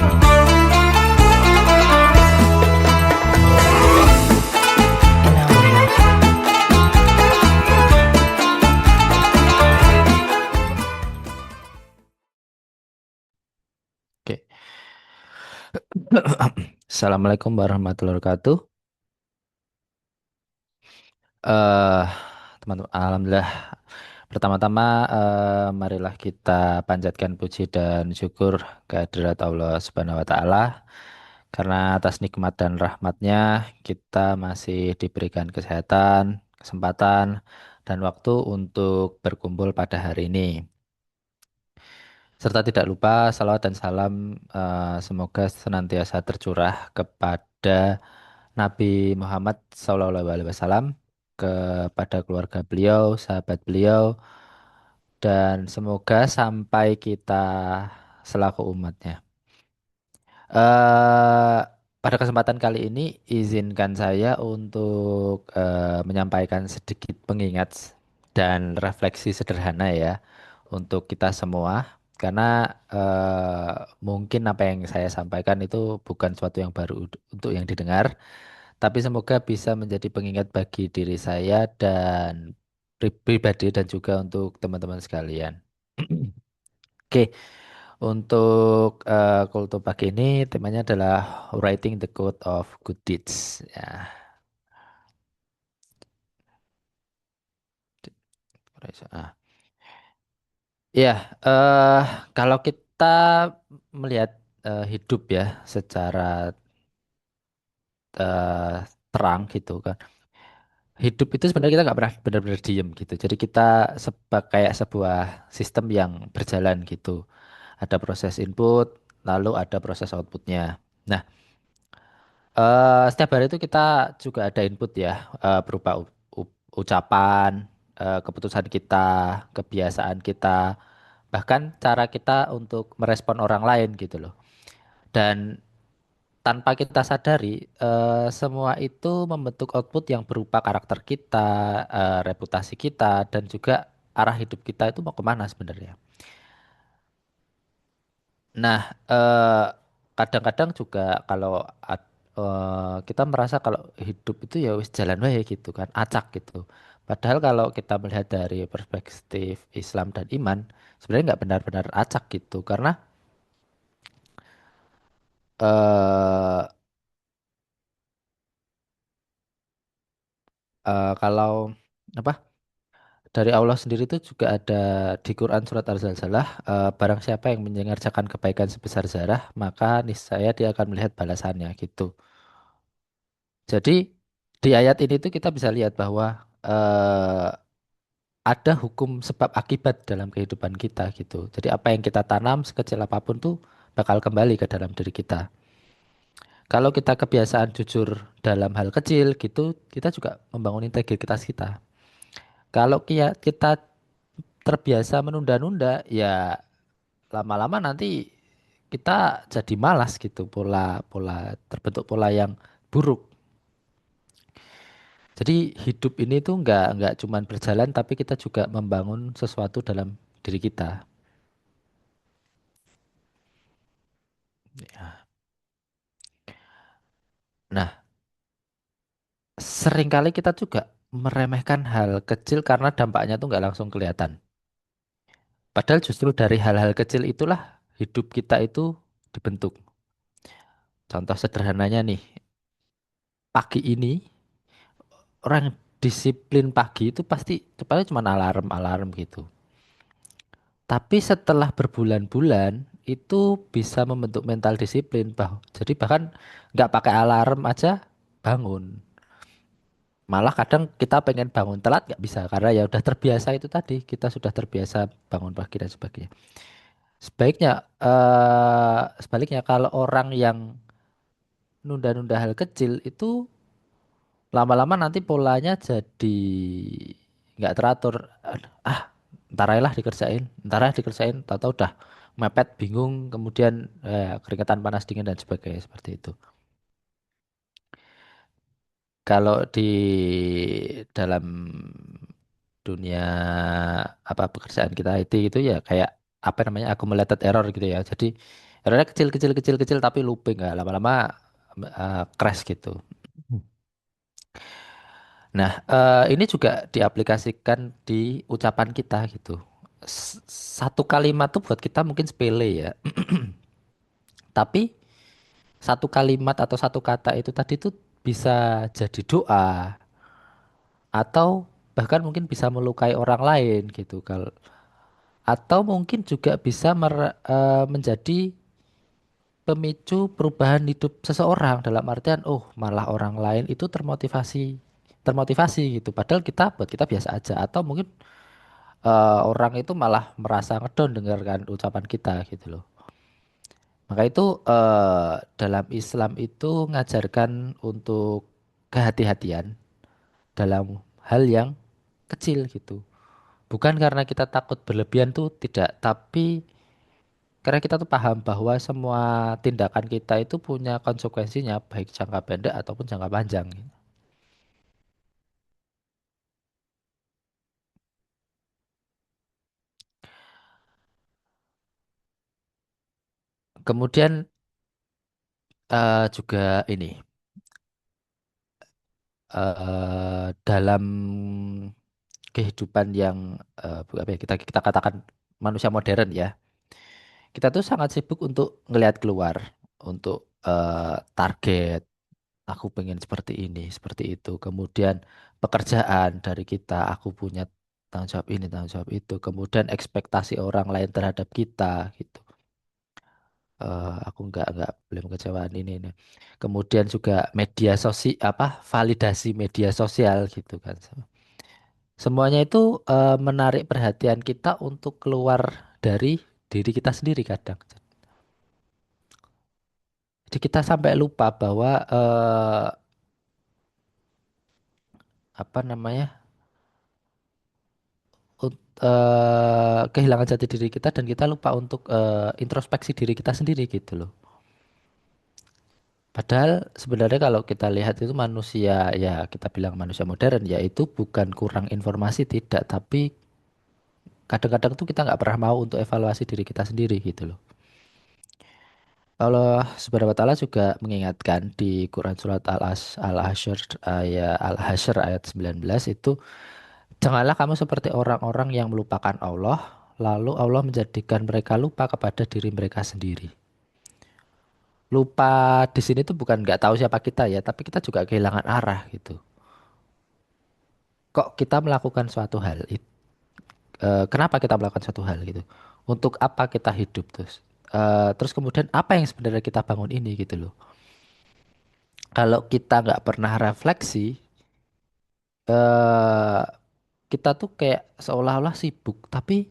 In audio. Oke. Assalamualaikum warahmatullahi wabarakatuh. Eh, Teman-teman, alhamdulillah. Pertama-tama, marilah kita panjatkan puji dan syukur kehadirat Allah Subhanahu wa Ta'ala, karena atas nikmat dan rahmatnya kita masih diberikan kesehatan, kesempatan, dan waktu untuk berkumpul pada hari ini. Serta tidak lupa salawat dan salam, semoga senantiasa tercurah kepada Nabi Muhammad SAW, kepada keluarga beliau, sahabat beliau, dan semoga sampai kita selaku umatnya. eh Pada kesempatan kali ini, izinkan saya untuk menyampaikan sedikit pengingat dan refleksi sederhana ya untuk kita semua. Karena mungkin apa yang saya sampaikan itu bukan suatu yang baru untuk yang didengar, tapi semoga bisa menjadi pengingat bagi diri saya dan pribadi dan juga untuk teman-teman sekalian. Oke, untuk kultum pagi ini temanya adalah Writing the Code of Good Deeds. Ya, ah. Ya, eh, kalau kita melihat hidup ya secara eh, terang gitu kan. Hidup itu sebenarnya kita nggak pernah benar-benar diem gitu. Jadi kita kayak sebuah sistem yang berjalan gitu. Ada proses input, lalu ada proses outputnya. Nah, setiap hari itu kita juga ada input ya, berupa ucapan, keputusan kita, kebiasaan kita, bahkan cara kita untuk merespon orang lain gitu loh. Dan tanpa kita sadari, semua itu membentuk output yang berupa karakter kita, reputasi kita, dan juga arah hidup kita itu mau kemana sebenarnya. Nah, kadang-kadang juga kalau kita merasa kalau hidup itu ya wis jalan wae gitu kan, acak gitu. Padahal kalau kita melihat dari perspektif Islam dan iman, sebenarnya nggak benar-benar acak gitu, karena eh kalau apa dari Allah sendiri itu juga ada di Quran surat Al-Zalzalah, barang siapa yang mengerjakan kebaikan sebesar zarah, maka niscaya dia akan melihat balasannya gitu. Jadi di ayat ini tuh kita bisa lihat bahwa eh, ada hukum sebab akibat dalam kehidupan kita gitu. Jadi apa yang kita tanam sekecil apapun tuh bakal kembali ke dalam diri kita. Kalau kita kebiasaan jujur dalam hal kecil gitu, kita juga membangun integritas kita. Kalau kita terbiasa menunda-nunda, ya lama-lama nanti kita jadi malas gitu, pola terbentuk pola yang buruk. Jadi hidup ini tuh nggak cuman berjalan, tapi kita juga membangun sesuatu dalam diri kita. Ya. Nah, seringkali kita juga meremehkan hal kecil karena dampaknya tuh nggak langsung kelihatan. Padahal justru dari hal-hal kecil itulah hidup kita itu dibentuk. Contoh sederhananya nih, pagi ini orang yang disiplin pagi itu pasti cepatnya cuma alarm-alarm gitu. Tapi setelah berbulan-bulan itu bisa membentuk mental disiplin, jadi bahkan nggak pakai alarm aja bangun. Malah kadang kita pengen bangun telat nggak bisa karena ya udah terbiasa, itu tadi kita sudah terbiasa bangun pagi dan sebagainya. Sebaliknya kalau orang yang nunda-nunda hal kecil itu lama-lama nanti polanya jadi nggak teratur. Ah, ntar aja lah dikerjain, ntar aja dikerjain, tahu-tahu udah mepet, bingung, kemudian keringetan panas dingin dan sebagainya seperti itu. Kalau di dalam dunia apa pekerjaan kita IT itu ya kayak apa namanya accumulated error gitu ya. Jadi errornya kecil kecil kecil kecil tapi looping nggak lama-lama crash gitu. Nah, ini juga diaplikasikan di ucapan kita gitu. Satu kalimat tuh buat kita mungkin sepele ya, tapi satu kalimat atau satu kata itu tadi tuh bisa jadi doa atau bahkan mungkin bisa melukai orang lain gitu. Kalau atau mungkin juga bisa menjadi pemicu perubahan hidup seseorang dalam artian oh malah orang lain itu termotivasi gitu. Padahal buat kita biasa aja atau mungkin orang itu malah merasa ngedon dengarkan ucapan kita gitu loh. Maka itu dalam Islam itu ngajarkan untuk kehati-hatian dalam hal yang kecil gitu. Bukan karena kita takut berlebihan tuh tidak, tapi karena kita tuh paham bahwa semua tindakan kita itu punya konsekuensinya baik jangka pendek ataupun jangka panjang. Kemudian juga ini dalam kehidupan yang apa ya, kita katakan manusia modern ya. Kita tuh sangat sibuk untuk ngelihat keluar, untuk target, aku pengen seperti ini, seperti itu. Kemudian pekerjaan dari kita, aku punya tanggung jawab ini, tanggung jawab itu. Kemudian ekspektasi orang lain terhadap kita gitu. Aku nggak boleh mengecewakan ini. Kemudian juga media sosial apa validasi media sosial gitu kan. Semuanya itu menarik perhatian kita untuk keluar dari diri kita sendiri kadang. Jadi kita sampai lupa bahwa apa namanya kehilangan jati diri kita dan kita lupa untuk introspeksi diri kita sendiri gitu loh. Padahal sebenarnya kalau kita lihat itu manusia ya kita bilang manusia modern ya itu bukan kurang informasi tidak, tapi kadang-kadang tuh kita nggak pernah mau untuk evaluasi diri kita sendiri gitu loh. Allah Subhanahu wa taala juga mengingatkan di Quran surat Al-Hasyr ayat 19 itu janganlah kamu seperti orang-orang yang melupakan Allah lalu Allah menjadikan mereka lupa kepada diri mereka sendiri. Lupa di sini tuh bukan nggak tahu siapa kita ya, tapi kita juga kehilangan arah gitu. Kok kita melakukan suatu hal? Kenapa kita melakukan suatu hal gitu? Untuk apa kita hidup terus? Terus kemudian apa yang sebenarnya kita bangun ini gitu loh. Kalau kita nggak pernah refleksi, eh kita tuh kayak seolah-olah sibuk, tapi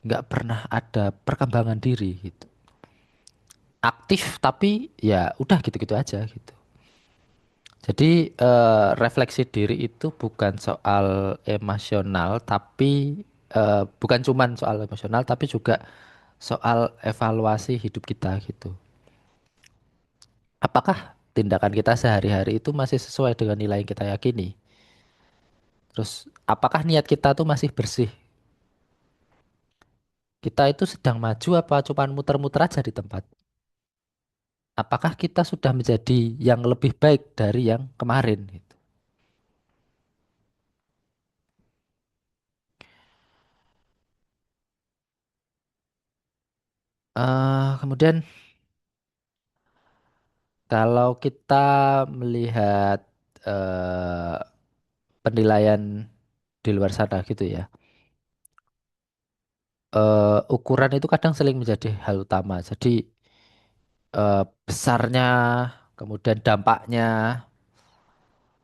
nggak pernah ada perkembangan diri gitu. Aktif tapi ya udah gitu-gitu aja gitu. Jadi refleksi diri itu bukan soal emosional, tapi bukan cuman soal emosional, tapi juga soal evaluasi hidup kita gitu. Apakah tindakan kita sehari-hari itu masih sesuai dengan nilai yang kita yakini? Terus, apakah niat kita tuh masih bersih? Kita itu sedang maju apa cuman muter-muter aja di tempat? Apakah kita sudah menjadi yang lebih baik dari yang kemarin gitu? Kemudian kalau kita melihat eh, penilaian di luar sana gitu ya, ukuran itu kadang seling menjadi hal utama. Jadi besarnya, kemudian dampaknya,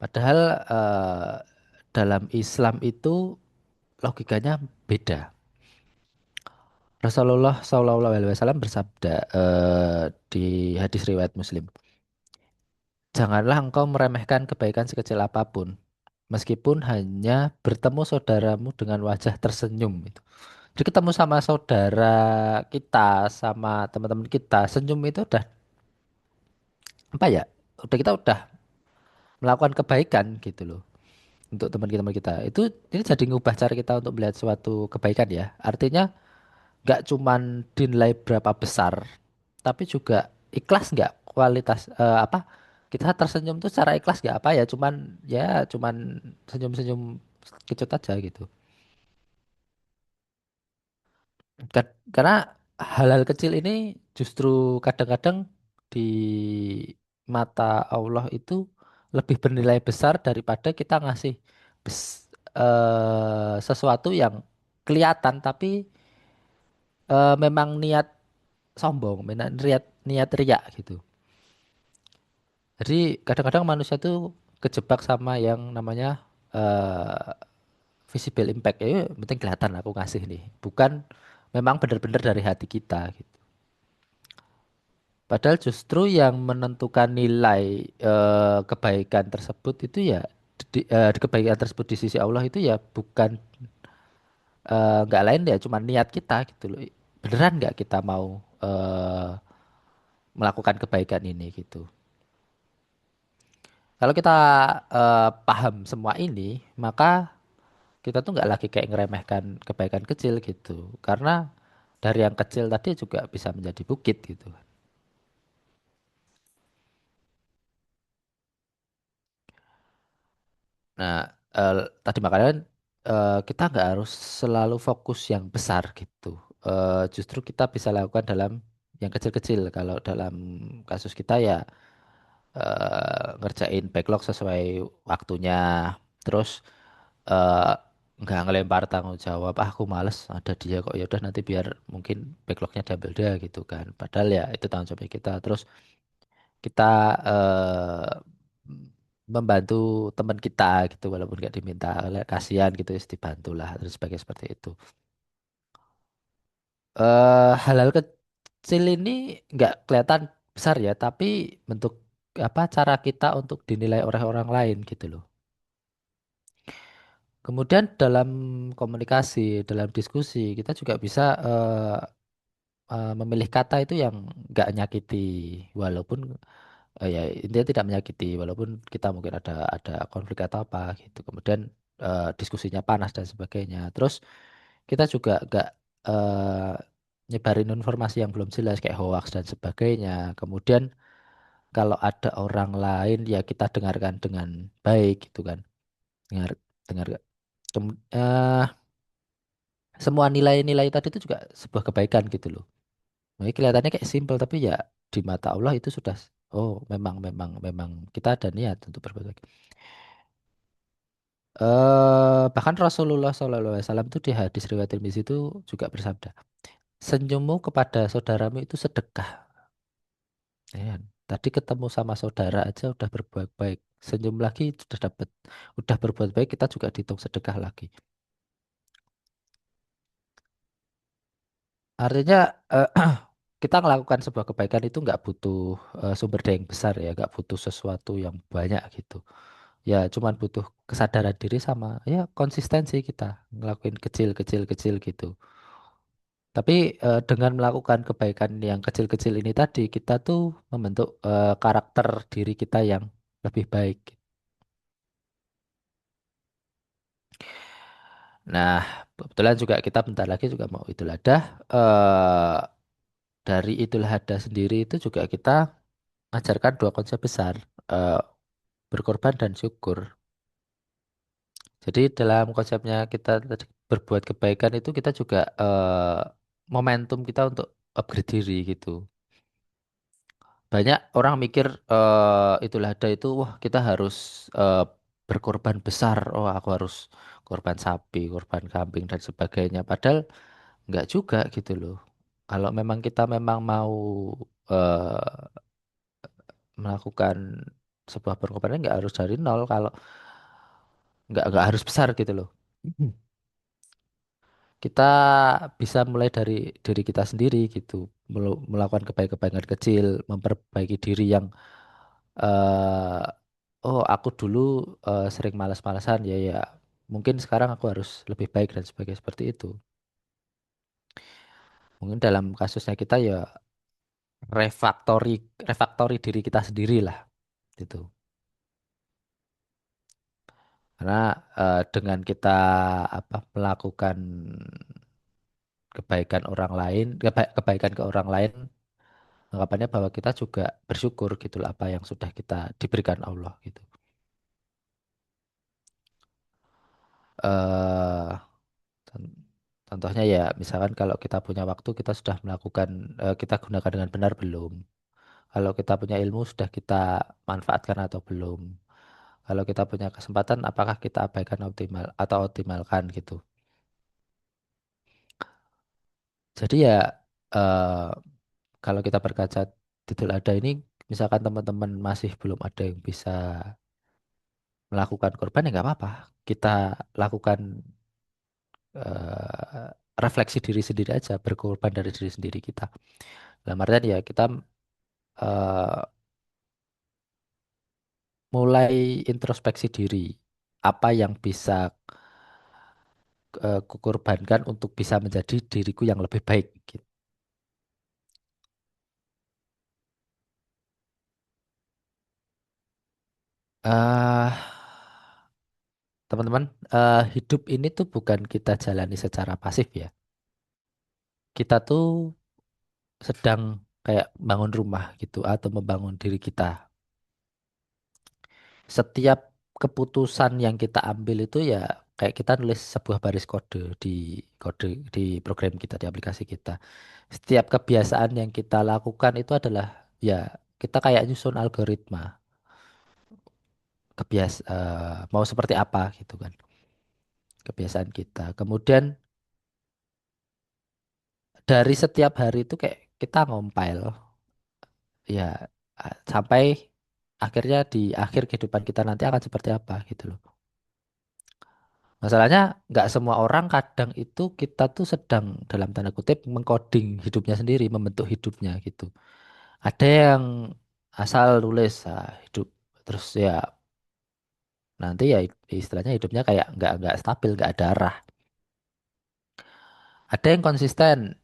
padahal dalam Islam itu logikanya beda. Rasulullah Shallallahu Alaihi Wasallam bersabda di hadis riwayat Muslim, janganlah engkau meremehkan kebaikan sekecil apapun, meskipun hanya bertemu saudaramu dengan wajah tersenyum itu. Jadi ketemu sama saudara kita, sama teman-teman kita, senyum itu udah apa ya? Kita udah melakukan kebaikan gitu loh untuk teman kita. Itu ini jadi ngubah cara kita untuk melihat suatu kebaikan ya. Artinya nggak cuman dinilai berapa besar, tapi juga ikhlas nggak kualitas apa kita tersenyum tuh secara ikhlas nggak apa ya cuman senyum-senyum kecut aja gitu. Karena hal-hal kecil ini justru kadang-kadang di mata Allah itu lebih bernilai besar daripada kita ngasih sesuatu yang kelihatan tapi memang niat sombong, niat niat riak gitu. Jadi kadang-kadang manusia tuh kejebak sama yang namanya eh, visible impact. Ya, penting kelihatan aku ngasih nih. Bukan memang benar-benar dari hati kita gitu. Padahal justru yang menentukan nilai kebaikan tersebut itu ya kebaikan tersebut di sisi Allah itu ya bukan nggak lain ya cuma niat kita gitu loh. Beneran nggak kita mau melakukan kebaikan ini gitu. Kalau kita paham semua ini, maka kita tuh nggak lagi kayak ngeremehkan kebaikan kecil gitu. Karena dari yang kecil tadi juga bisa menjadi bukit gitu. Nah, tadi makanya kita nggak harus selalu fokus yang besar gitu. Justru kita bisa lakukan dalam yang kecil-kecil. Kalau dalam kasus kita ya ngerjain backlog sesuai waktunya. Terus eh, nggak ngelempar tanggung jawab. Ah, aku males ada dia kok. Ya udah nanti biar mungkin backlognya diambil dia gitu kan. Padahal ya itu tanggung jawab kita. Terus kita membantu teman kita gitu walaupun nggak diminta kasihan gitu ya dibantu lah terus sebagai seperti itu. Hal-hal kecil ini nggak kelihatan besar ya, tapi bentuk apa cara kita untuk dinilai oleh orang lain gitu loh. Kemudian dalam komunikasi, dalam diskusi kita juga bisa memilih kata itu yang nggak nyakiti walaupun ya intinya tidak menyakiti walaupun kita mungkin ada konflik atau apa gitu. Kemudian diskusinya panas dan sebagainya. Terus kita juga gak nyebarin informasi yang belum jelas kayak hoax dan sebagainya. Kemudian kalau ada orang lain ya kita dengarkan dengan baik gitu kan. Dengar dengar semua nilai-nilai tadi itu juga sebuah kebaikan gitu loh. Nah, kelihatannya kayak simpel tapi ya di mata Allah itu sudah oh memang kita ada niat untuk berbuat baik. Bahkan Rasulullah SAW itu di hadis riwayat Tirmizi itu juga bersabda, senyummu kepada saudaramu itu sedekah. Ya kan? Tadi ketemu sama saudara aja udah berbuat baik. Senyum lagi sudah dapat, udah berbuat baik kita juga dihitung sedekah lagi. Artinya eh, kita melakukan sebuah kebaikan itu nggak butuh sumber daya yang besar ya, nggak butuh sesuatu yang banyak gitu. Ya cuman butuh kesadaran diri sama ya konsistensi kita ngelakuin kecil gitu. Tapi dengan melakukan kebaikan yang kecil-kecil ini tadi, kita tuh membentuk karakter diri kita yang lebih baik. Nah, kebetulan juga kita bentar lagi juga mau Idul Adha. Eh dari Idul Adha sendiri itu juga kita ajarkan dua konsep besar, eh, berkorban dan syukur. Jadi dalam konsepnya kita tadi berbuat kebaikan itu kita juga momentum kita untuk upgrade diri gitu. Banyak orang mikir Idul Adha itu wah kita harus berkorban besar. Oh aku harus korban sapi, korban kambing dan sebagainya. Padahal nggak juga gitu loh. Kalau memang kita memang mau eh, melakukan sebuah pengorbanan nggak harus dari nol. Kalau nggak harus besar gitu loh. Mhm. Kita bisa mulai dari diri kita sendiri gitu, melakukan kebaikan-kebaikan kecil, memperbaiki diri yang eh oh aku dulu sering malas-malasan ya mungkin sekarang aku harus lebih baik dan sebagainya seperti itu. Mungkin dalam kasusnya kita ya refaktori refaktori diri kita sendiri lah gitu. Karena dengan kita apa melakukan kebaikan orang lain, kebaikan ke orang lain, anggapannya bahwa kita juga bersyukur gitu lah apa yang sudah kita diberikan Allah gitu. eh con- Contohnya ya, misalkan kalau kita punya waktu kita sudah melakukan, kita gunakan dengan benar belum? Kalau kita punya ilmu sudah kita manfaatkan atau belum? Kalau kita punya kesempatan, apakah kita abaikan optimal atau optimalkan gitu? Jadi ya, eh, kalau kita berkaca Idul Adha ini, misalkan teman-teman masih belum ada yang bisa melakukan korban ya nggak apa-apa. Kita lakukan eh, refleksi diri sendiri aja, berkorban dari diri sendiri kita. Dalam artian ya kita eh, mulai introspeksi diri. Apa yang bisa kukorbankan untuk bisa menjadi diriku yang lebih baik gitu. eh Teman-teman, hidup ini tuh bukan kita jalani secara pasif ya. Kita tuh sedang kayak bangun rumah gitu atau membangun diri kita. Setiap keputusan yang kita ambil itu ya kayak kita nulis sebuah baris kode di program kita, di aplikasi kita. Setiap kebiasaan yang kita lakukan itu adalah ya kita kayak nyusun algoritma mau seperti apa gitu kan kebiasaan kita. Kemudian dari setiap hari itu kayak kita ngompil ya, sampai akhirnya di akhir kehidupan kita nanti akan seperti apa gitu loh. Masalahnya nggak semua orang, kadang itu kita tuh sedang dalam tanda kutip mengcoding hidupnya sendiri, membentuk hidupnya gitu. Ada yang asal nulis hidup terus ya nanti ya istilahnya hidupnya kayak nggak stabil, nggak ada arah. Ada yang konsisten.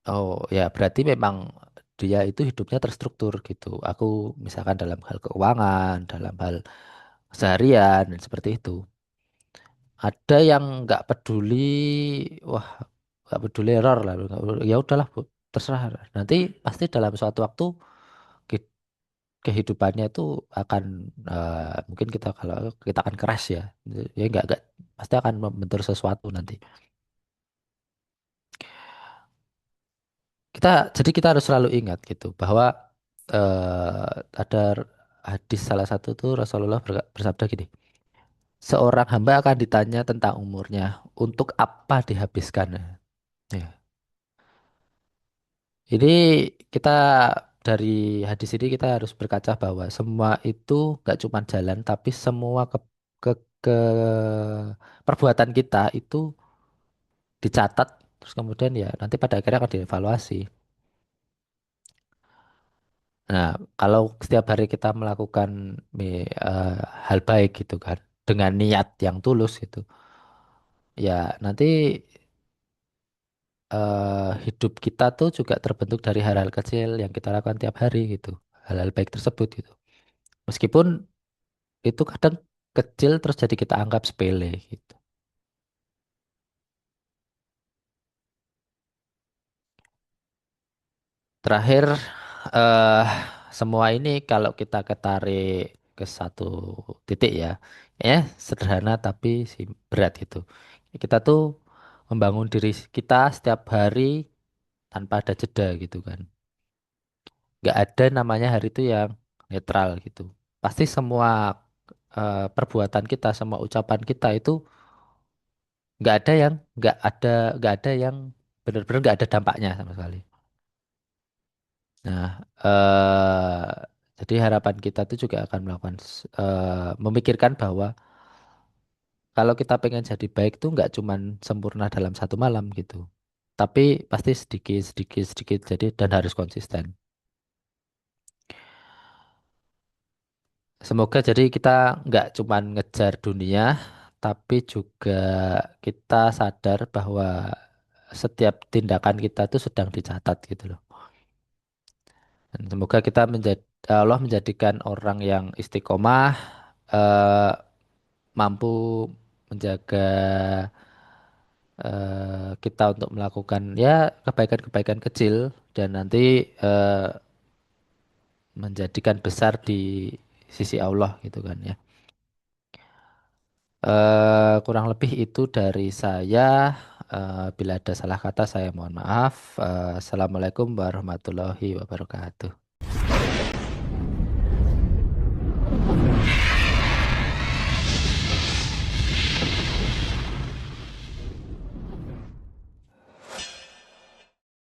Oh ya berarti memang dia itu hidupnya terstruktur gitu. Aku misalkan dalam hal keuangan, dalam hal seharian dan seperti itu. Ada yang nggak peduli, wah nggak peduli error lah, ya udahlah Bu, terserah. Nanti pasti dalam suatu waktu ke- kehidupannya itu akan mungkin kita kalau kita akan crash ya, ya nggak pasti akan membentur sesuatu nanti. Jadi kita harus selalu ingat gitu bahwa ada hadis salah satu tuh Rasulullah bersabda gini, seorang hamba akan ditanya tentang umurnya, untuk apa dihabiskan. Ya. Ini kita dari hadis ini kita harus berkaca bahwa semua itu nggak cuma jalan, tapi semua ke perbuatan kita itu dicatat, terus kemudian ya nanti pada akhirnya akan dievaluasi. Nah, kalau setiap hari kita melakukan hal baik gitu kan, dengan niat yang tulus gitu, ya nanti hidup kita tuh juga terbentuk dari hal-hal kecil yang kita lakukan tiap hari gitu, hal-hal baik tersebut gitu. Meskipun itu kadang kecil terus jadi kita anggap sepele gitu. Terakhir, eh semua ini kalau kita ketarik ke satu titik ya, sederhana tapi berat gitu. Kita tuh membangun diri kita setiap hari tanpa ada jeda gitu kan. Nggak ada namanya hari itu yang netral gitu. Pasti semua perbuatan kita, semua ucapan kita itu nggak ada yang benar-benar nggak ada dampaknya sama sekali. Nah, jadi harapan kita tuh juga akan melakukan memikirkan bahwa kalau kita pengen jadi baik tuh nggak cuman sempurna dalam satu malam gitu. Tapi pasti sedikit, sedikit, sedikit jadi dan harus konsisten. Semoga jadi kita nggak cuman ngejar dunia, tapi juga kita sadar bahwa setiap tindakan kita tuh sedang dicatat gitu loh. Dan semoga kita menjadi Allah menjadikan orang yang istiqomah, eh, mampu menjaga kita untuk melakukan ya kebaikan-kebaikan kecil dan nanti menjadikan besar di sisi Allah gitu kan ya. Kurang lebih itu dari saya. Bila ada salah kata saya mohon maaf. Assalamualaikum warahmatullahi wabarakatuh.